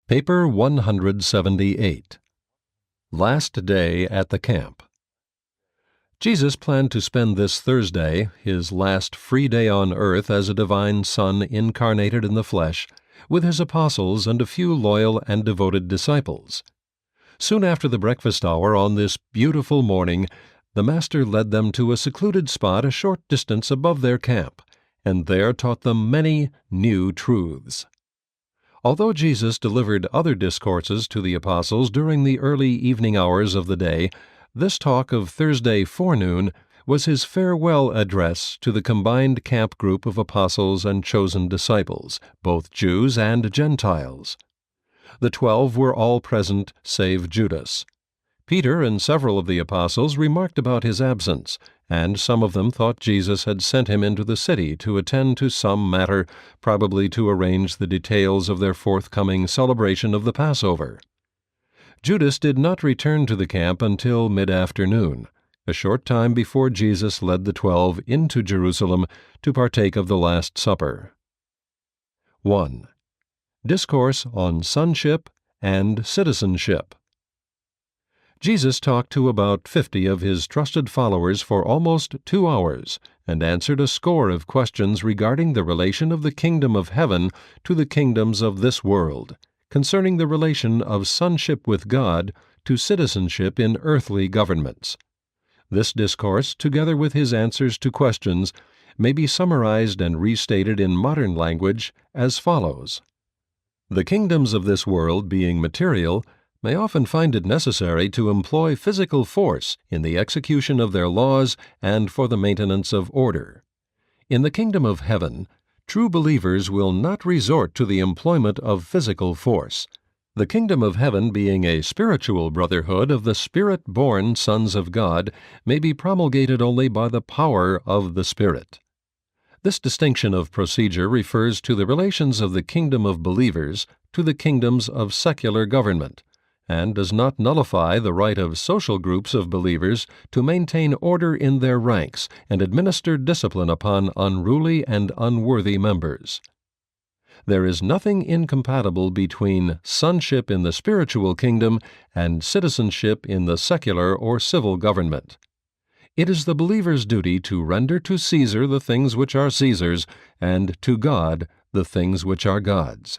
Paper 178. Last Day at the Camp. Jesus planned to spend this Thursday, his last free day on earth as a divine Son incarnated in the flesh, with his apostles and a few loyal and devoted disciples. Soon after the breakfast hour on this beautiful morning, the Master led them to a secluded spot a short distance above their camp, and there taught them many new truths. Although Jesus delivered other discourses to the apostles during the early evening hours of the day, this talk of Thursday forenoon was his farewell address to the combined camp group of apostles and chosen disciples, both Jews and Gentiles. The 12 were all present save Judas. Peter and several of the apostles remarked about his absence, and some of them thought Jesus had sent him into the city to attend to some matter, probably to arrange the details of their forthcoming celebration of the Passover. Judas did not return to the camp until mid-afternoon, a short time before Jesus led the 12 into Jerusalem to partake of the Last Supper. 1. Discourse on Sonship and Citizenship. Jesus talked to about 50 of his trusted followers for almost 2 hours and answered a score of questions regarding the relation of the kingdom of heaven to the kingdoms of this world, concerning the relation of sonship with God to citizenship in earthly governments. This discourse, together with his answers to questions, may be summarized and restated in modern language as follows. The kingdoms of this world, being material, may often find it necessary to employ physical force in the execution of their laws and for the maintenance of order. In the kingdom of heaven, true believers will not resort to the employment of physical force, the kingdom of heaven being a spiritual brotherhood of the Spirit-born sons of God may be promulgated only by the power of the Spirit. This distinction of procedure refers to the relations of the kingdom of believers to the kingdoms of secular government, and does not nullify the right of social groups of believers to maintain order in their ranks and administer discipline upon unruly and unworthy members. There is nothing incompatible between sonship in the spiritual kingdom and citizenship in the secular or civil government. It is the believer's duty to render to Caesar the things which are Caesar's, and to God the things which are God's.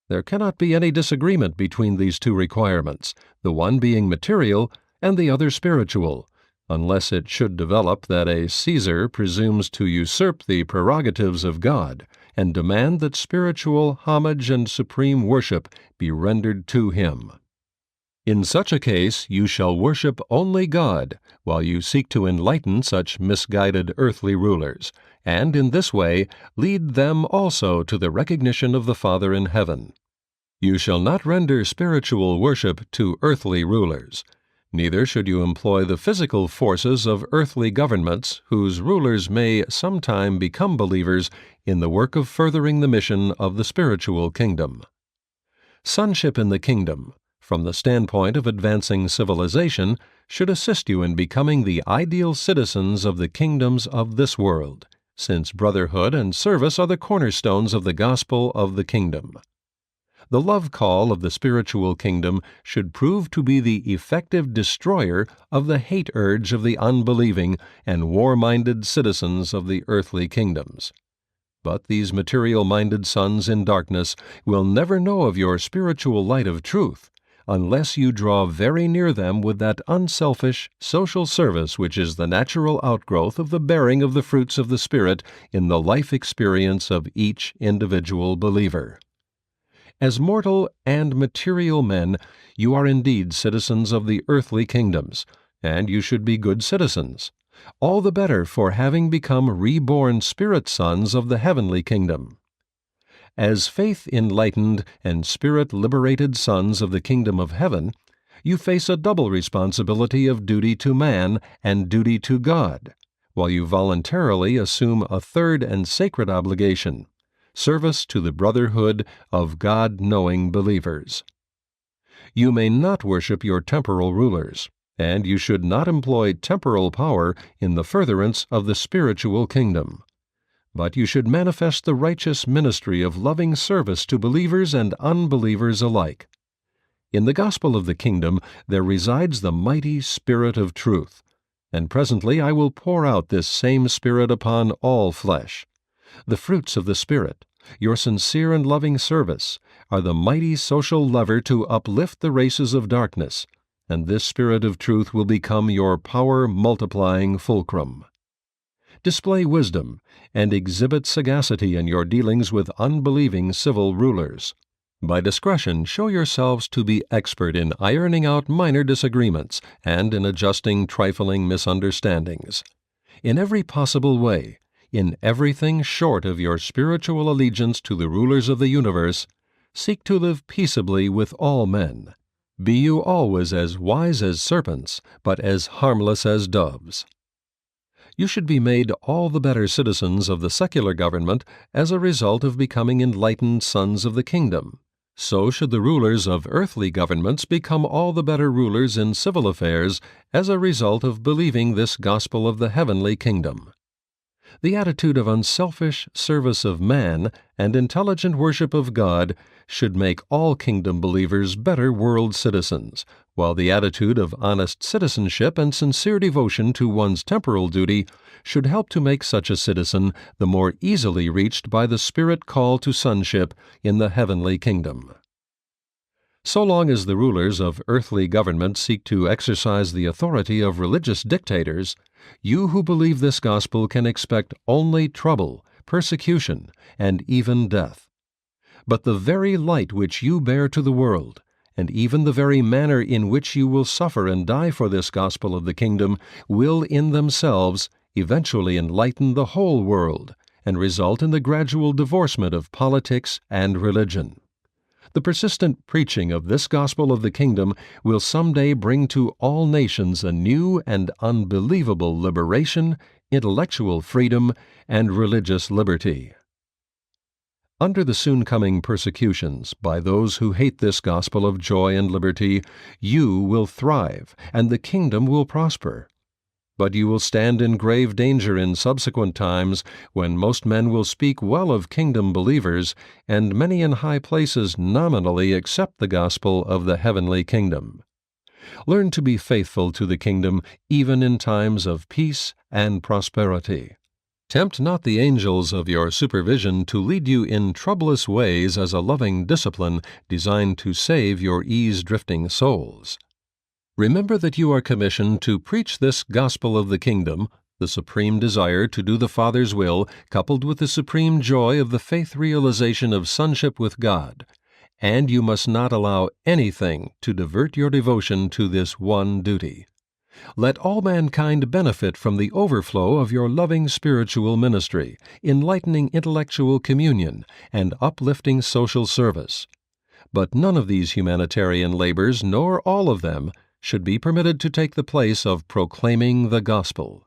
There cannot be any disagreement between these two requirements, the one being material and the other spiritual, unless it should develop that a Caesar presumes to usurp the prerogatives of God and demand that spiritual homage and supreme worship be rendered to him. In such a case you shall worship only God, while you seek to enlighten such misguided earthly rulers, and in this way lead them also to the recognition of the Father in heaven. You shall not render spiritual worship to earthly rulers. Neither should you employ the physical forces of earthly governments, whose rulers may sometime become believers, in the work of furthering the mission of the spiritual kingdom. Sonship in the kingdom, from the standpoint of advancing civilization, should assist you in becoming the ideal citizens of the kingdoms of this world, since brotherhood and service are the cornerstones of the gospel of the kingdom. The love call of the spiritual kingdom should prove to be the effective destroyer of the hate urge of the unbelieving and war-minded citizens of the earthly kingdoms. But these material-minded sons in darkness will never know of your spiritual light of truth, unless you draw very near them with that unselfish social service which is the natural outgrowth of the bearing of the fruits of the Spirit in the life experience of each individual believer. As mortal and material men, you are indeed citizens of the earthly kingdoms, and you should be good citizens, all the better for having become reborn spirit sons of the heavenly kingdom. As faith-enlightened and spirit-liberated sons of the kingdom of heaven, you face a double responsibility of duty to man and duty to God, while you voluntarily assume a third and sacred obligation, service to the brotherhood of God-knowing believers. You may not worship your temporal rulers, and you should not employ temporal power in the furtherance of the spiritual kingdom. but you should manifest the righteous ministry of loving service to believers and unbelievers alike. In the gospel of the kingdom there resides the mighty Spirit of truth, and presently I will pour out this same Spirit upon all flesh. The fruits of the Spirit, your sincere and loving service, are the mighty social lever to uplift the races of darkness, and this Spirit of truth will become your power-multiplying fulcrum. Display wisdom and exhibit sagacity in your dealings with unbelieving civil rulers. By discretion, show yourselves to be expert in ironing out minor disagreements and in adjusting trifling misunderstandings. In every possible way, in everything short of your spiritual allegiance to the rulers of the universe, seek to live peaceably with all men. Be you always as wise as serpents, but as harmless as doves. You should be made all the better citizens of the secular government as a result of becoming enlightened sons of the kingdom. So should the rulers of earthly governments become all the better rulers in civil affairs as a result of believing this gospel of the heavenly kingdom. The attitude of unselfish service of man and intelligent worship of God should make all kingdom believers better world citizens, while the attitude of honest citizenship and sincere devotion to one's temporal duty should help to make such a citizen the more easily reached by the Spirit call to sonship in the heavenly kingdom. So long as the rulers of earthly government seek to exercise the authority of religious dictators, you who believe this gospel can expect only trouble, persecution, and even death. But the very light which you bear to the world, and even the very manner in which you will suffer and die for this gospel of the kingdom, will in themselves eventually enlighten the whole world and result in the gradual divorcement of politics and religion. The persistent preaching of this gospel of the kingdom will someday bring to all nations a new and unbelievable liberation, intellectual freedom, and religious liberty. Under the soon-coming persecutions by those who hate this gospel of joy and liberty, you will thrive, and the kingdom will prosper. But you will stand in grave danger in subsequent times when most men will speak well of kingdom believers, and many in high places nominally accept the gospel of the heavenly kingdom. Learn to be faithful to the kingdom even in times of peace and prosperity. Tempt not the angels of your supervision to lead you in troublous ways as a loving discipline designed to save your ease-drifting souls. Remember that you are commissioned to preach this gospel of the kingdom, the supreme desire to do the Father's will, coupled with the supreme joy of the faith realization of sonship with God, and you must not allow anything to divert your devotion to this one duty. Let all mankind benefit from the overflow of your loving spiritual ministry, enlightening intellectual communion, and uplifting social service. But none of these humanitarian labors, nor all of them, should be permitted to take the place of proclaiming the gospel.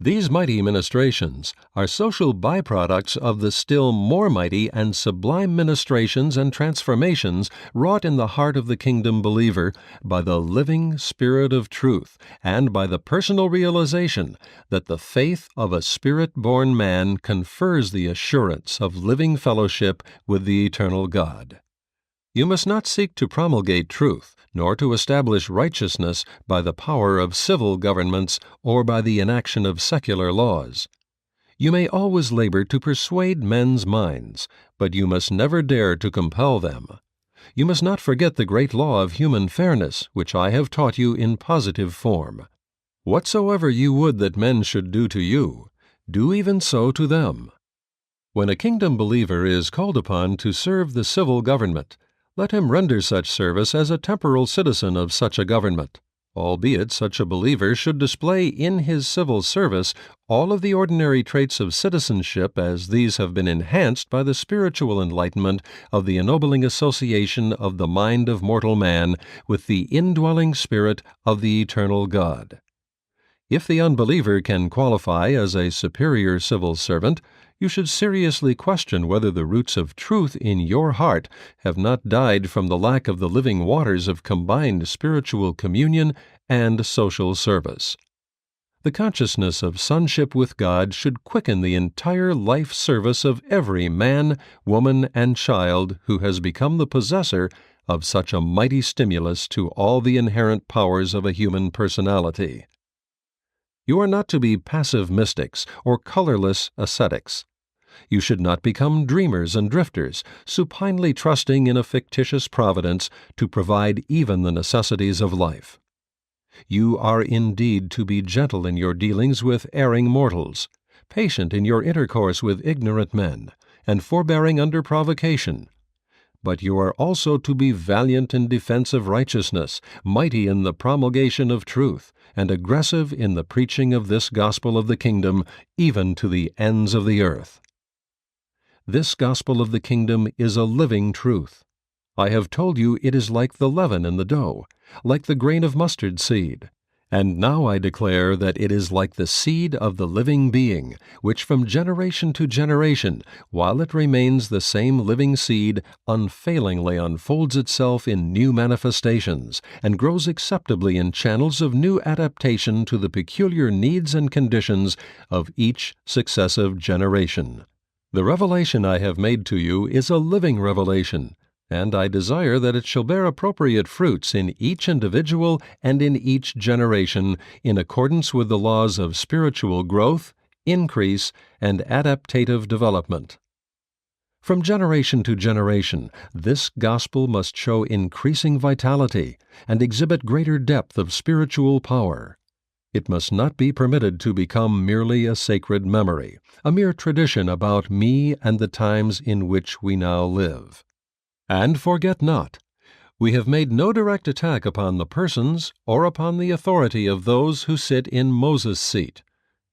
These mighty ministrations are social byproducts of the still more mighty and sublime ministrations and transformations wrought in the heart of the kingdom believer by the living Spirit of truth and by the personal realization that the faith of a Spirit-born man confers the assurance of living fellowship with the eternal God. You must not seek to promulgate truth, nor to establish righteousness by the power of civil governments or by the inaction of secular laws. You may always labor to persuade men's minds, but you must never dare to compel them. You must not forget the great law of human fairness, which I have taught you in positive form. Whatsoever you would that men should do to you, do even so to them. When a kingdom believer is called upon to serve the civil government, let him render such service as a temporal citizen of such a government, albeit such a believer should display in his civil service all of the ordinary traits of citizenship as these have been enhanced by the spiritual enlightenment of the ennobling association of the mind of mortal man with the indwelling Spirit of the eternal God. If the unbeliever can qualify as a superior civil servant, you should seriously question whether the roots of truth in your heart have not died from the lack of the living waters of combined spiritual communion and social service. The consciousness of sonship with God should quicken the entire life service of every man, woman, and child who has become the possessor of such a mighty stimulus to all the inherent powers of a human personality. You are not to be passive mystics or colorless ascetics. You should not become dreamers and drifters, supinely trusting in a fictitious providence to provide even the necessities of life. You are indeed to be gentle in your dealings with erring mortals, patient in your intercourse with ignorant men, and forbearing under provocation. But you are also to be valiant in defense of righteousness, mighty in the promulgation of truth, and aggressive in the preaching of this gospel of the kingdom, even to the ends of the earth. This gospel of the kingdom is a living truth. I have told you it is like the leaven in the dough, like the grain of mustard seed. And now I declare that it is like the seed of the living being, which from generation to generation, while it remains the same living seed, unfailingly unfolds itself in new manifestations, and grows acceptably in channels of new adaptation to the peculiar needs and conditions of each successive generation. The revelation I have made to you is a living revelation, and I desire that it shall bear appropriate fruits in each individual and in each generation, in accordance with the laws of spiritual growth, increase, and adaptative development. From generation to generation, this gospel must show increasing vitality and exhibit greater depth of spiritual power. It must not be permitted to become merely a sacred memory, a mere tradition about me and the times in which we now live. And forget not, we have made no direct attack upon the persons or upon the authority of those who sit in Moses' seat.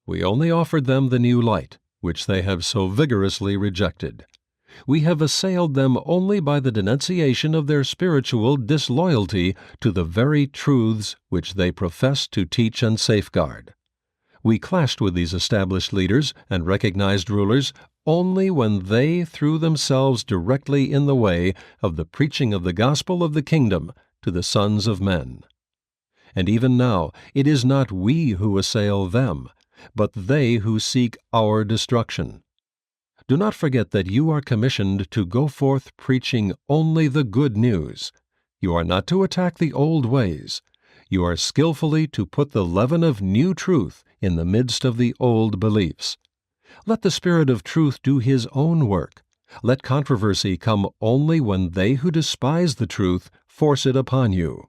We only offered them the new light, which they have so vigorously rejected. We have assailed them only by the denunciation of their spiritual disloyalty to the very truths which they profess to teach and safeguard. We clashed with these established leaders and recognized rulers only when they threw themselves directly in the way of the preaching of the gospel of the kingdom to the sons of men. And even now it is not we who assail them, but they who seek our destruction. Do not forget that you are commissioned to go forth preaching only the good news. You are not to attack the old ways. You are skillfully to put the leaven of new truth in the midst of the old beliefs. Let the Spirit of truth do His own work. Let controversy come only when they who despise the truth force it upon you.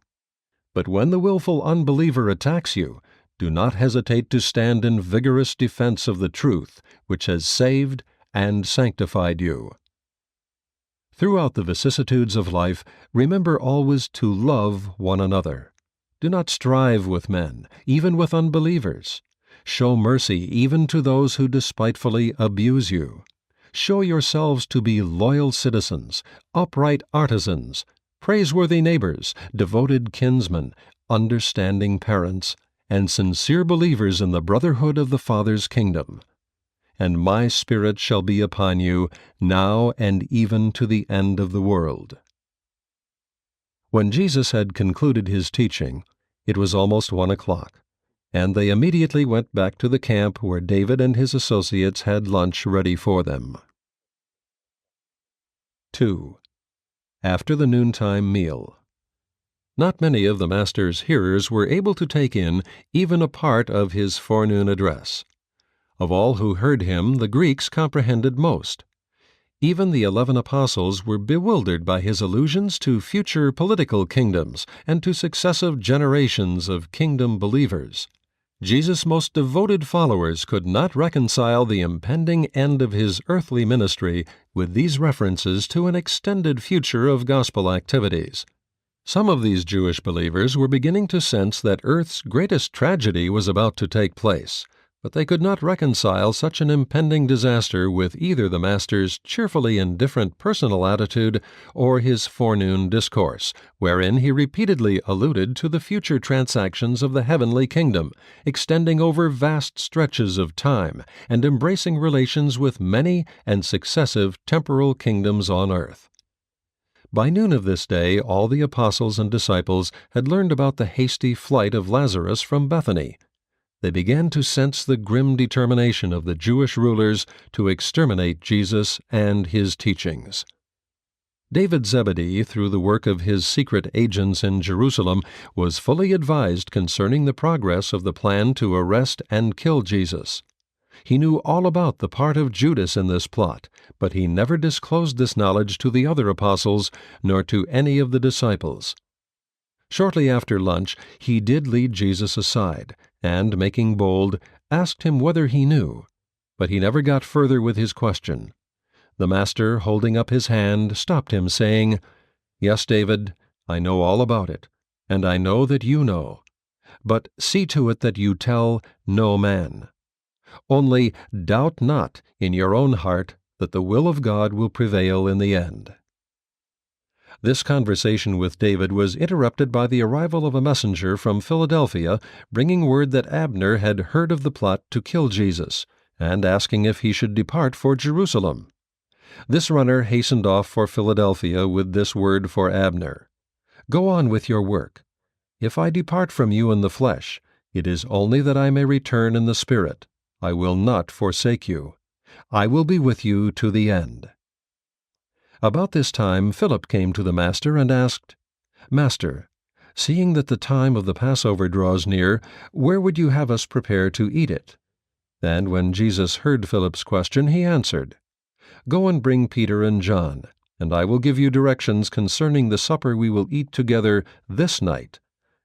But when the willful unbeliever attacks you, do not hesitate to stand in vigorous defense of the truth, which has saved and sanctified you. Throughout the vicissitudes of life, remember always to love one another. Do not strive with men, even with unbelievers. Show mercy even to those who despitefully abuse you. Show yourselves to be loyal citizens, upright artisans, praiseworthy neighbors, devoted kinsmen, understanding parents, and sincere believers in the brotherhood of the Father's kingdom. And my Spirit shall be upon you, now and even to the end of the world. When Jesus had concluded his teaching, it was almost 1 o'clock, and they immediately went back to the camp where David and his associates had lunch ready for them. 2. After the noontime meal. Not many of the Master's hearers were able to take in even a part of his forenoon address. Of all who heard him, the Greeks comprehended most. Even the 11 apostles were bewildered by his allusions to future political kingdoms and to successive generations of kingdom believers. Jesus' most devoted followers could not reconcile the impending end of his earthly ministry with these references to an extended future of gospel activities. Some of these Jewish believers were beginning to sense that earth's greatest tragedy was about to take place, but they could not reconcile such an impending disaster with either the Master's cheerfully indifferent personal attitude or his forenoon discourse, wherein he repeatedly alluded to the future transactions of the heavenly kingdom, extending over vast stretches of time and embracing relations with many and successive temporal kingdoms on earth. By noon of this day all the apostles and disciples had learned about the hasty flight of Lazarus from Bethany. they began to sense the grim determination of the Jewish rulers to exterminate Jesus and his teachings. David Zebedee, through the work of his secret agents in Jerusalem, was fully advised concerning the progress of the plan to arrest and kill Jesus. He knew all about the part of Judas in this plot, but he never disclosed this knowledge to the other apostles, nor to any of the disciples. Shortly after lunch, he did lead Jesus aside, and, making bold, asked him whether he knew, but he never got further with his question. The Master, holding up his hand, stopped him, saying, "Yes, David, I know all about it, and I know that you know. But see to it that you tell no man. Only doubt not in your own heart that the will of God will prevail in the end." This conversation with David was interrupted by the arrival of a messenger from Philadelphia, bringing word that Abner had heard of the plot to kill Jesus, and asking if he should depart for Jerusalem. This runner hastened off for Philadelphia with this word for Abner: "Go on with your work. If I depart from you in the flesh, it is only that I may return in the Spirit. I will not forsake you. I will be with you to the end." About this time Philip came to the Master and asked, "Master, seeing that the time of the Passover draws near, where would you have us prepare to eat it?" And when Jesus heard Philip's question, he answered, "Go and bring Peter and John, and I will give you directions concerning the supper we will eat together this night.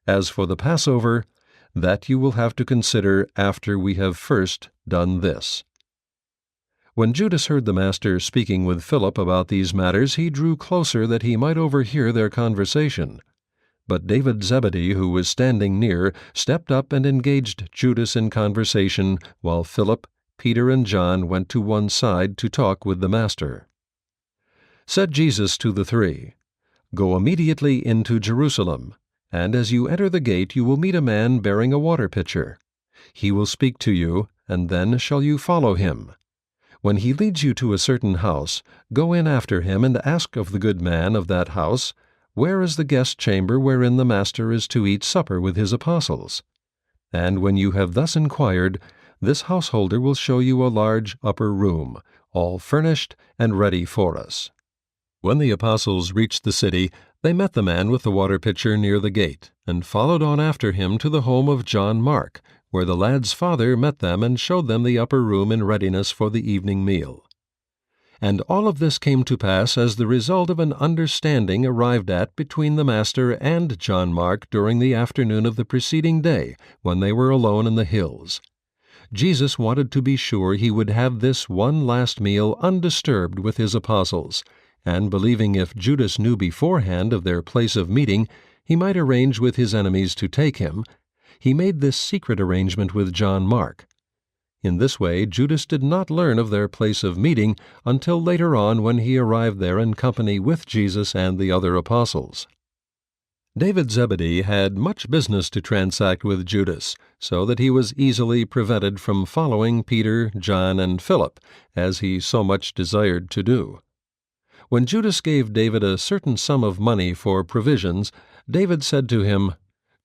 As for the Passover, that you will have to consider after we have first done this." When Judas heard the Master speaking with Philip about these matters, he drew closer that he might overhear their conversation. But David Zebedee, who was standing near, stepped up and engaged Judas in conversation, while Philip, Peter, and John went to one side to talk with the Master. Said Jesus to the three, "Go immediately into Jerusalem, and as you enter the gate you will meet a man bearing a water pitcher. He will speak to you, and then shall you follow him. When he leads you to a certain house, go in after him and ask of the good man of that house, 'Where is the guest chamber wherein the Master is to eat supper with his apostles?' And when you have thus inquired, this householder will show you a large upper room, all furnished and ready for us." When the apostles reached the city, they met the man with the water pitcher near the gate, and followed on after him to the home of John Mark, where the lad's father met them and showed them the upper room in readiness for the evening meal. And all of this came to pass as the result of an understanding arrived at between the Master and John Mark during the afternoon of the preceding day, when they were alone in the hills. Jesus wanted to be sure he would have this one last meal undisturbed with his apostles, and believing if Judas knew beforehand of their place of meeting, he might arrange with his enemies to take him, he made this secret arrangement with John Mark. In this way, Judas did not learn of their place of meeting until later on, when he arrived there in company with Jesus and the other apostles. David Zebedee had much business to transact with Judas, so that he was easily prevented from following Peter, John, and Philip, as he so much desired to do. When Judas gave David a certain sum of money for provisions, David said to him,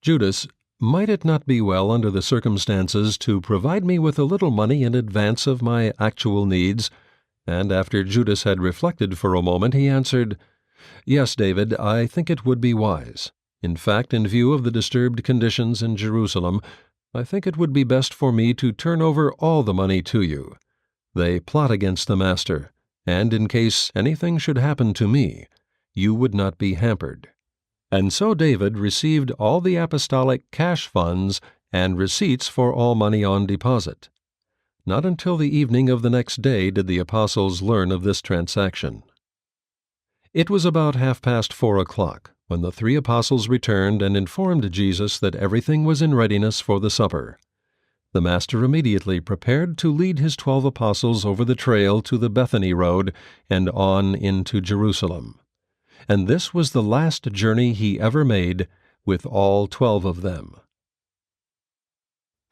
"Judas, might it not be well under the circumstances to provide me with a little money in advance of my actual needs?" And after Judas had reflected for a moment, he answered, "Yes, David, I think it would be wise. In fact, in view of the disturbed conditions in Jerusalem, I think it would be best for me to turn over all the money to you. They plot against the Master, and in case anything should happen to me, you would not be hampered." And so David received all the apostolic cash funds and receipts for all money on deposit. Not until the evening of the next day did the apostles learn of this transaction. It was about 4:30 when the three apostles returned and informed Jesus that everything was in readiness for the supper. The Master immediately prepared to lead his 12 apostles over the trail to the Bethany road and on into Jerusalem. And this was the last journey he ever made with all 12 of them.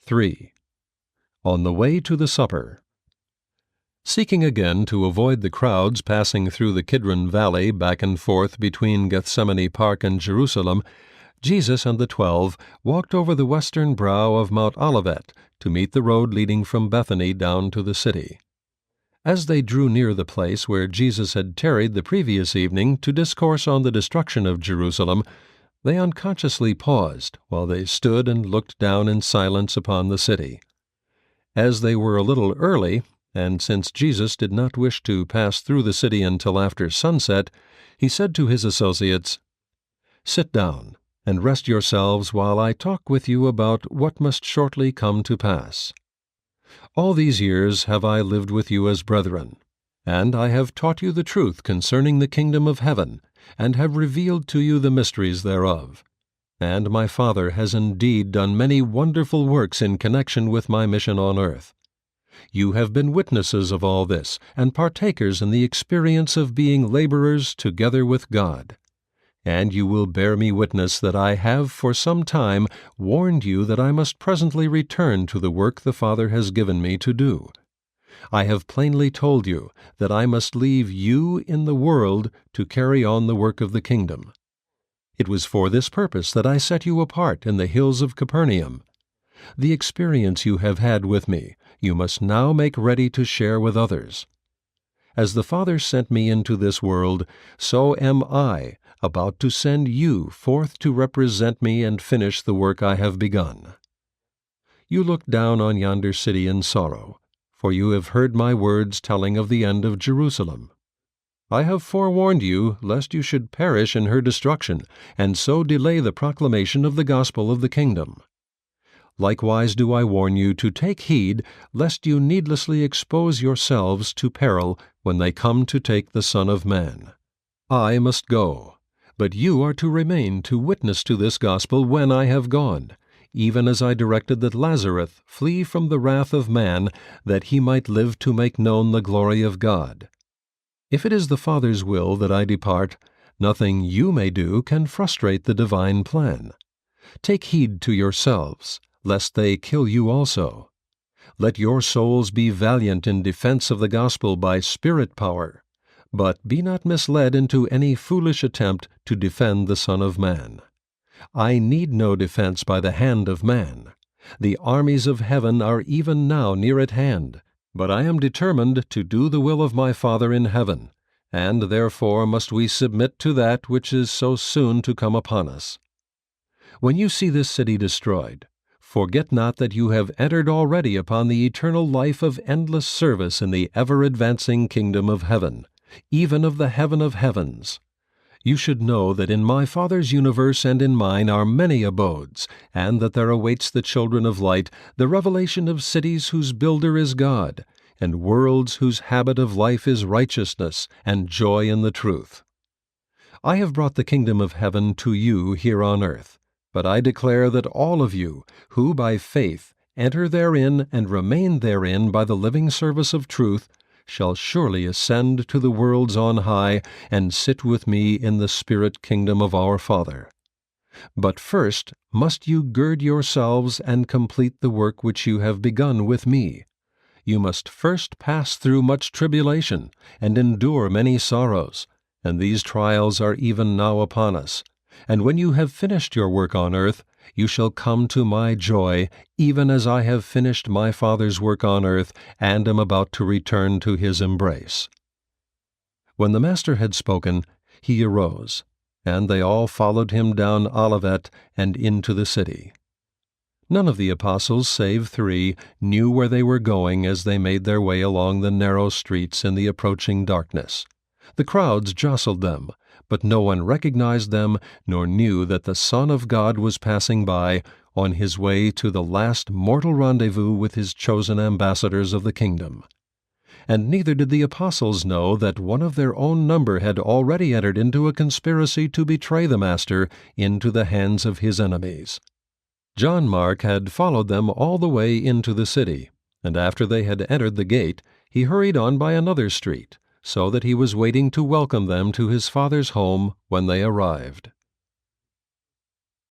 3. On the way to the supper. Seeking again to avoid the crowds passing through the Kidron Valley back and forth between Gethsemane Park and Jerusalem, Jesus and the 12 walked over the western brow of Mount Olivet to meet the road leading from Bethany down to the city. As they drew near the place where Jesus had tarried the previous evening to discourse on the destruction of Jerusalem, they unconsciously paused while they stood and looked down in silence upon the city. As they were a little early, and since Jesus did not wish to pass through the city until after sunset, he said to his associates, "Sit down and rest yourselves while I talk with you about what must shortly come to pass. All these years have I lived with you as brethren, and I have taught you the truth concerning the kingdom of heaven, and have revealed to you the mysteries thereof. And my Father has indeed done many wonderful works in connection with my mission on earth. You have been witnesses of all this, and partakers in the experience of being laborers together with God. And you will bear me witness that I have for some time warned you that I must presently return to the work the Father has given me to do. I have plainly told you that I must leave you in the world to carry on the work of the kingdom. It was for this purpose that I set you apart in the hills of Capernaum. The experience you have had with me, you must now make ready to share with others. As the Father sent me into this world, so am I about to send you forth to represent me and finish the work I have begun. You look down on yonder city in sorrow, for you have heard my words telling of the end of Jerusalem. I have forewarned you lest you should perish in her destruction, and so delay the proclamation of the gospel of the kingdom. Likewise do I warn you to take heed lest you needlessly expose yourselves to peril when they come to take the Son of Man. I must go, but you are to remain to witness to this gospel when I have gone, even as I directed that Lazarus flee from the wrath of man, that he might live to make known the glory of God. If it is the Father's will that I depart, nothing you may do can frustrate the divine plan. Take heed to yourselves, lest they kill you also. Let your souls be valiant in defense of the gospel by spirit power, but be not misled into any foolish attempt to defend the Son of Man. I need no defense by the hand of man. The armies of heaven are even now near at hand, but I am determined to do the will of my Father in heaven, and therefore must we submit to that which is so soon to come upon us. When you see this city destroyed, forget not that you have entered already upon the eternal life of endless service in the ever-advancing kingdom of heaven, even of the heaven of heavens. You should know that in my Father's universe and in mine are many abodes, and that there awaits the children of light the revelation of cities whose builder is God, and worlds whose habit of life is righteousness and joy in the truth. I have brought the kingdom of heaven to you here on earth, but I declare that all of you, who by faith enter therein and remain therein by the living service of truth, shall surely ascend to the worlds on high and sit with me in the spirit kingdom of our Father. But first must you gird yourselves and complete the work which you have begun with me. You must first pass through much tribulation and endure many sorrows, and these trials are even now upon us. And when you have finished your work on earth, you shall come to my joy, even as I have finished my Father's work on earth, and am about to return to his embrace." When the Master had spoken, he arose, and they all followed him down Olivet and into the city. None of the apostles, save 3, knew where they were going as they made their way along the narrow streets in the approaching darkness. The crowds jostled them, but no one recognized them, nor knew that the Son of God was passing by, on his way to the last mortal rendezvous with his chosen ambassadors of the kingdom. And neither did the apostles know that one of their own number had already entered into a conspiracy to betray the Master into the hands of his enemies. John Mark had followed them all the way into the city, and after they had entered the gate, he hurried on by another street, so that he was waiting to welcome them to his Father's home when they arrived.